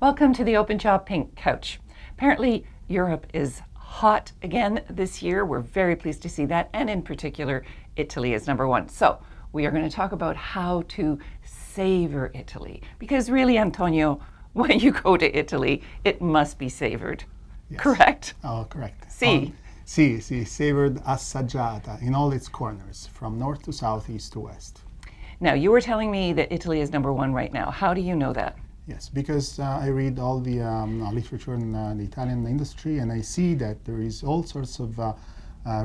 Welcome to the Open Jaw Pink Couch. Apparently, Europe is hot again this year. We're very pleased to see that, and in particular, Italy is number one. So, we are going to talk about how to savor Italy. Because really, Antonio, when you go to Italy, it must be savored. Yes. Correct? Oh, correct. Si. Si, savored assaggiata in all its corners, from north to south, east to west. Now, you were telling me that Italy is number one right now. How do you know that? Yes, because I read all the literature in the Italian industry, and I see that there is all sorts of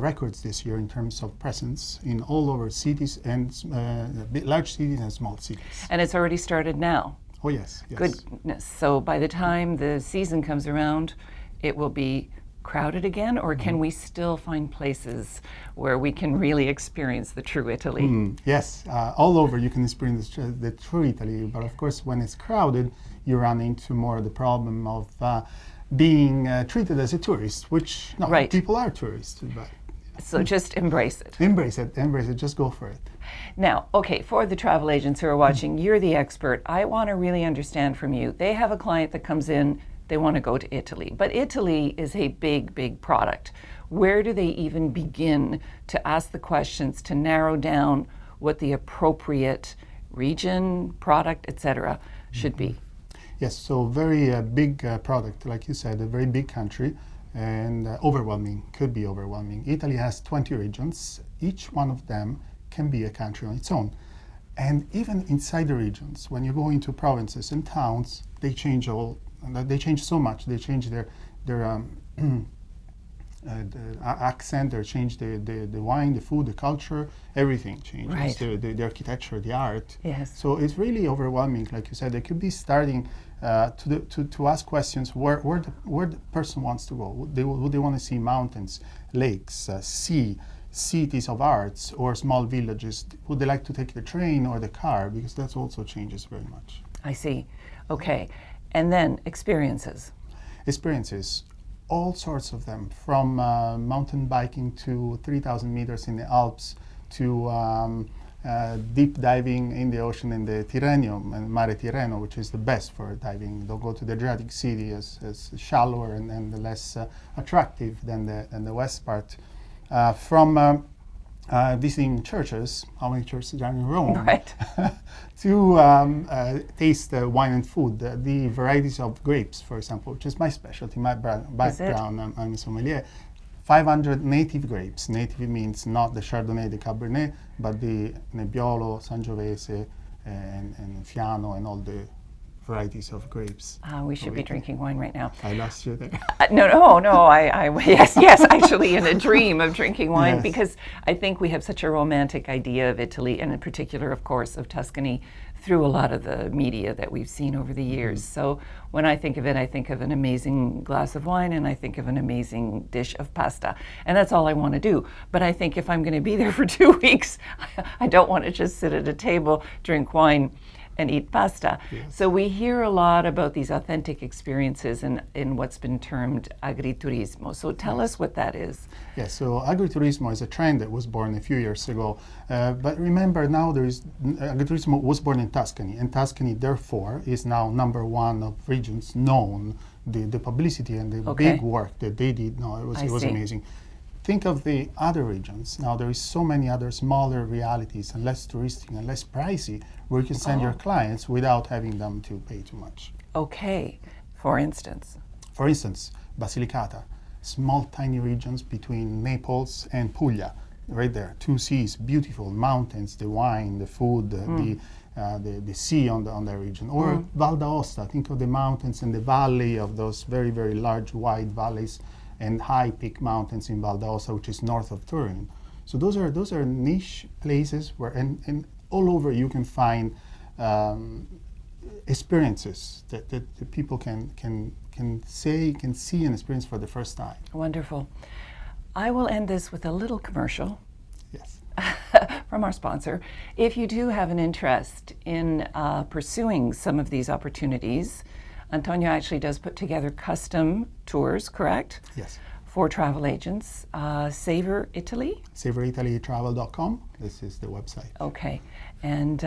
records this year in terms of presence in all over cities and large cities and small cities. And it's already started now. Oh yes, yes. Goodness. So by the time the season comes around, it will be crowded again, or can we still find places where we can really experience the true Italy? Yes, all over you can experience the true Italy, but of course when it's crowded, you run into more the problem of being treated as a tourist, which Right. people are tourists. But So just embrace it. embrace it, just go for it. Now, okay, for the travel agents who are watching, you're the expert. I want to really understand from you. They have a client that comes in, they want to go to Italy, but Italy is a big, big product. Where do they even begin to ask the questions to narrow down what the appropriate region, product, etc. should be? Yes, so very big product, like you said, a very big country, and overwhelming, could be overwhelming. Italy has 20 regions. Each one of them can be a country on its own. And even inside the regions, when you go into provinces and towns, they change so much. They change their accent, they change the wine, the food, the culture, everything changes. Right. The architecture, the art. Yes. So it's really overwhelming. Like you said, they could be starting to ask questions where the person wants to go. Would they want to see mountains, lakes, sea, cities of arts, or small villages? Would they like to take the train or the car? Because that also changes very much. I see. Okay. And then experiences. Experiences, all sorts of them, from mountain biking to 3,000 meters in the Alps to deep diving in the ocean in the Tirrenium and Mare Tirreno, which is the best for diving. They'll go to the Adriatic Sea as shallower and less attractive than the west part. From visiting churches, how many churches are in Rome, Right. to taste wine and food, the varieties of grapes, for example, which is my specialty, my background. I'm a sommelier. 500 native grapes. Native means not the Chardonnay, the Cabernet, but the Nebbiolo, Sangiovese, and Fiano, and all the varieties of grapes. We should be drinking wine right now. I lost you there. No. Yes, actually, in a dream of drinking wine, Yes. because I think we have such a romantic idea of Italy, and in particular, of course, of Tuscany, through a lot of the media that we've seen over the years. So when I think of it, I think of an amazing glass of wine, and I think of an amazing dish of pasta, and that's all I want to do. But I think if I'm going to be there for 2 weeks, I don't want to just sit at a table, drink wine, and eat pasta. Yes. So we hear a lot about these authentic experiences in what's been termed agriturismo. So tell us what that is. Yes, so agriturismo is a trend that was born a few years ago. But remember, now agriturismo was born in Tuscany, and Tuscany, therefore, is now number one of regions known. The publicity and the big work that they did, it was see. amazing. Think of the other regions. Now there is so many other smaller realities and less touristic and less pricey where you can send your clients without having them to pay too much. Okay, for instance. For instance, Basilicata, small tiny regions between Naples and Puglia, right there, 2 seas, beautiful mountains, the wine, the food, the sea on that region. Or Val d'Aosta, think of the mountains and the valley of those very, very large, wide valleys and high peak mountains in Val d'Aosta, which is north of Turin. So those are niche places where, and all over you can find experiences that the people can see and experience for the first time. Wonderful. I will end this with a little commercial. Yes. From our sponsor. If you do have an interest in pursuing some of these opportunities, Antonio actually does put together custom tours, correct? Yes. For travel agents. Savour Italy? SavourItalyTravel.com. This is the website. Okay. And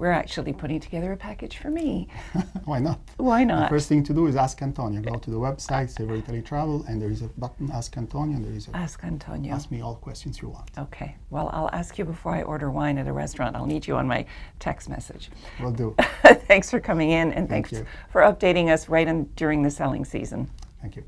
we're actually putting together a package for me. Why not? Why The not? first thing to do is ask Antonio. Go to the website, Savour Italy Travel, and there is a button, Ask Antonio, and there is a Ask Antonio. ask me all questions you want. Okay. Well, I'll ask you before I order wine at a restaurant. I'll need you on my text message. Will do. Thanks for coming in, and Thank thanks you. for updating us right during the selling season. Thank you.